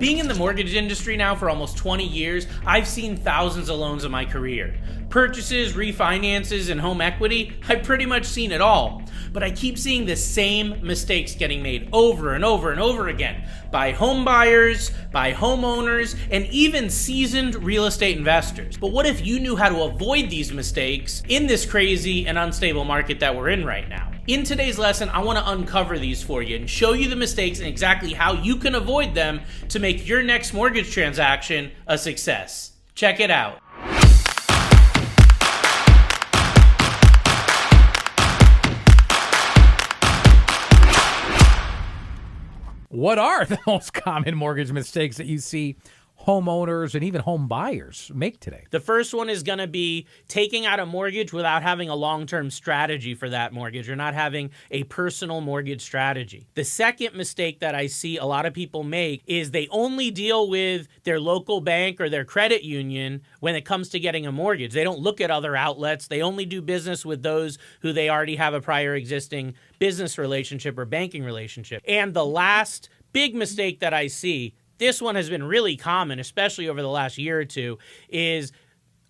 Being in the mortgage industry now for almost 20 years, I've seen thousands of loans in my career. Purchases, refinances, and home equity, I've pretty much seen it all. But I keep seeing the same mistakes getting made over and over and over again by home buyers, by homeowners, and even seasoned real estate investors. But what if you knew how to avoid these mistakes in this crazy and unstable market that we're in right now? In today's lesson, I want to uncover these for you and show you the mistakes and exactly how you can avoid them to make your next mortgage transaction a success. Check it out. What are the most common mortgage mistakes that you see homeowners and even home buyers make today? The first one is going to be taking out a mortgage without having a long-term strategy for that mortgage or not having a personal mortgage strategy. The second mistake that I see a lot of people make is they only deal with their local bank or their credit union when it comes to getting a mortgage. They don't look at other outlets. They only do business with those who they already have a prior existing business relationship or banking relationship. And the last big mistake that I see, this one has been really common, especially over the last year or two, is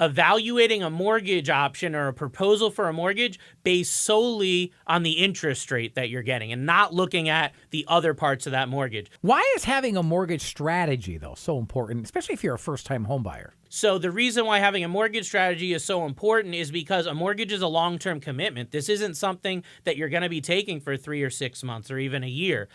evaluating a mortgage option or a proposal for a mortgage based solely on the interest rate that you're getting and not looking at the other parts of that mortgage. Why is having a mortgage strategy, though, so important, especially if you're a first-time home buyer? So the reason why having a mortgage strategy is so important is because a mortgage is a long-term commitment. This isn't something that you're going to be taking for 3 or 6 months or even a year.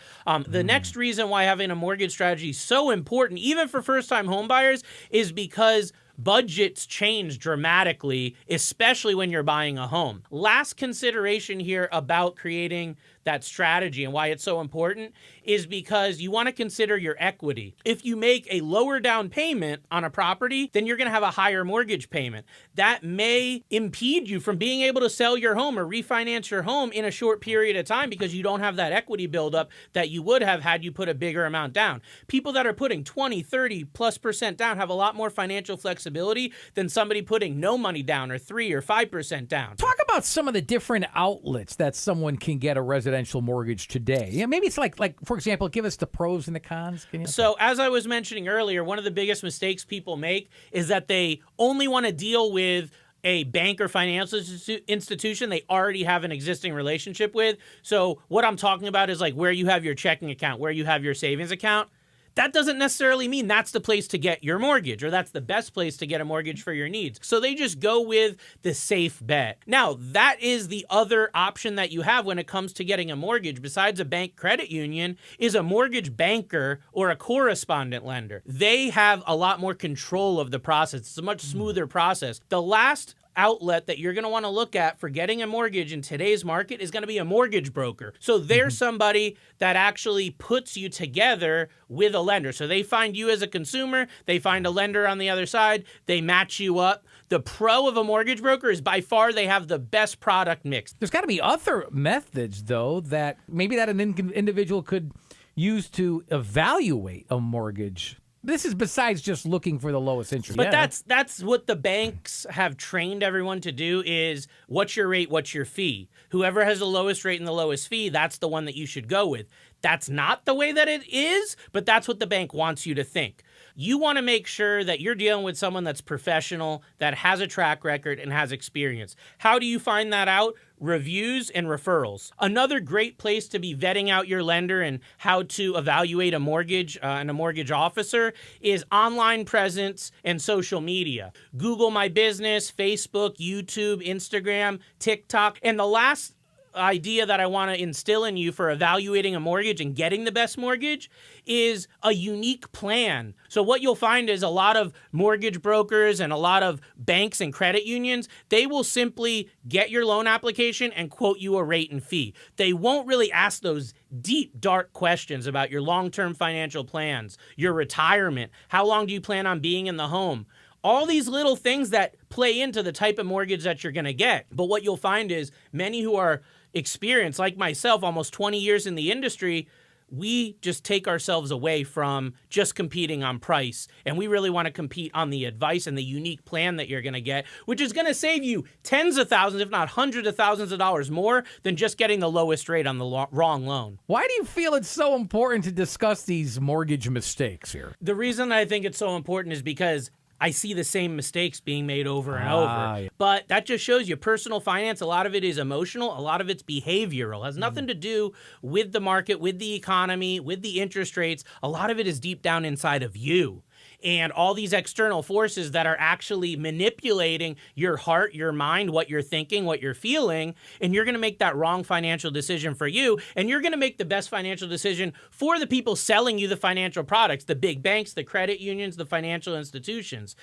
The next reason why having a mortgage strategy is so important, even for first-time home buyers, is because budgets change dramatically, especially when you're buying a home. Last consideration here about creating that strategy and why it's so important is because you want to consider your equity. If you make a lower down payment on a property, then you're going to have a higher mortgage payment. That may impede you from being able to sell your home or refinance your home in a short period of time because you don't have that equity buildup that you would have had you put a bigger amount down. People that are putting 20, 30+% down have a lot more financial flexibility than somebody putting no money down or 3 or 5% down. Talk about some of the different outlets that someone can get a residential mortgage today. Yeah, maybe it's like for example, give us the pros and the cons. So as I was mentioning earlier, one of the biggest mistakes people make is that they only want to deal with a bank or financial institution they already have an existing relationship with. So what I'm talking about is like where you have your checking account, where you have your savings account. That doesn't necessarily mean that's the place to get your mortgage or that's the best place to get a mortgage for your needs. So they just go with the safe bet. Now, that is the other option that you have when it comes to getting a mortgage, besides a bank credit union, is a mortgage banker or a correspondent lender. They have a lot more control of the process. It's a much smoother process. The last outlet that you're going to want to look at for getting a mortgage in today's market is going to be a mortgage broker. So they're somebody that actually puts you together with a lender. So they find you as a consumer, they find a lender on the other side, they match you up. The pro of a mortgage broker is by far they have the best product mix. There's got to be other methods, though, that maybe that an individual could use to evaluate a mortgage. This is besides just looking for the lowest interest. But that's what the banks have trained everyone to do is what's your rate, what's your fee? Whoever has the lowest rate and the lowest fee, that's the one that you should go with. That's not the way that it is, but that's what the bank wants you to think. You want to make sure that you're dealing with someone that's professional, that has a track record, and has experience. How do you find that out? Reviews and referrals. Another great place to be vetting out your lender and how to evaluate a mortgage and a mortgage officer is online presence and social media. Google My Business, Facebook, YouTube, Instagram, TikTok. And the last idea that I want to instill in you for evaluating a mortgage and getting the best mortgage is a unique plan. So what you'll find is a lot of mortgage brokers and a lot of banks and credit unions, they will simply get your loan application and quote you a rate and fee. They won't really ask those deep, dark questions about your long-term financial plans, your retirement, how long do you plan on being in the home? All these little things that play into the type of mortgage that you're going to get. But what you'll find is many who are experienced, like myself, almost 20 years in the industry, we just take ourselves away from just competing on price. And we really want to compete on the advice and the unique plan that you're going to get, which is going to save you tens of thousands, if not hundreds of thousands of dollars more than just getting the lowest rate on the wrong loan. Why do you feel it's so important to discuss these mortgage mistakes here? The reason I think it's so important is because I see the same mistakes being made over and over. Yeah. But that just shows you personal finance, a lot of it is emotional, a lot of it's behavioral. It has nothing to do with the market, with the economy, with the interest rates. A lot of it is deep down inside of you. And all these external forces that are actually manipulating your heart, your mind, what you're thinking, what you're feeling, and you're going to make that wrong financial decision for you, and you're going to make the best financial decision for the people selling you the financial products, the big banks, the credit unions, the financial institutions.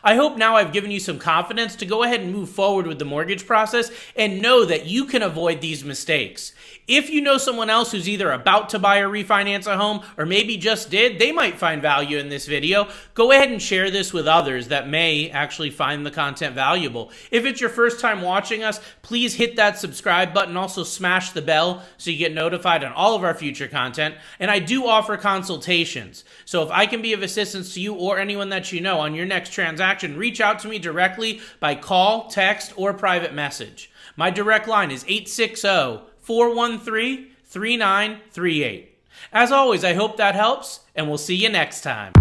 I hope now I've given you some confidence to go ahead and move forward with the mortgage process and know that you can avoid these mistakes. If you know someone else who's either about to buy or refinance a home or maybe just did, they might find value in this video. Go ahead and share this with others that may actually find the content valuable. If it's your first time watching us, please hit that subscribe button. Also smash the bell so you get notified on all of our future content. And I do offer consultations. So if I can be of assistance to you or anyone that you know on your next transaction, reach out to me directly by call, text, or private message. My direct line is 860-413-3938. As always, I hope that helps, and we'll see you next time.